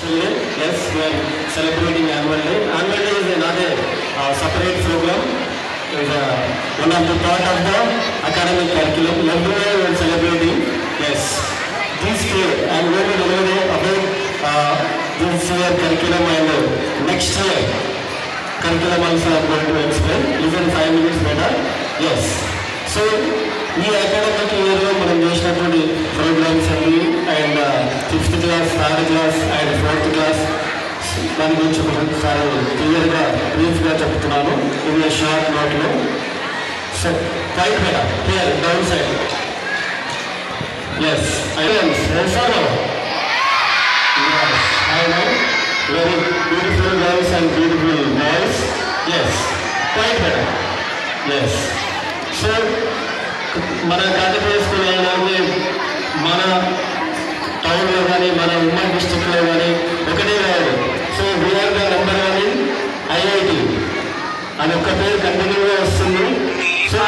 Children, yes, we are celebrating annual day. Annual day is not a separate program. It is one of the part of the academic curriculum. Every year we are celebrating. Yes, this year I am going to deliver about this year curriculum and next year curriculum also I am going to explain. Listen 5 minutes better. Yes. So ఈ academic ఇయర్లో మనం చేసినటువంటి programs అన్ని and 5th class 3rd class and 4th class దాని గురించి ఒకసారి క్లియర్గా బ్రీఫ్గా చెప్తున్నాను ఇది షార్ట్ నోట్లో. సో రైట్ మీద clear down side. Yes I know very beautiful girls and beautiful boys. Yes, quite better. Yes. So మన కాకతీయ స్కూల్ అయినా మన టౌన్లో కానీ మన ఉమ్మడి డిస్ట్రిక్ట్లో కానీ ఒకటే కాదు. So we are the number 1 in IIT అని ఒక్క పేరు కంటిన్యూగా వస్తుంది. సో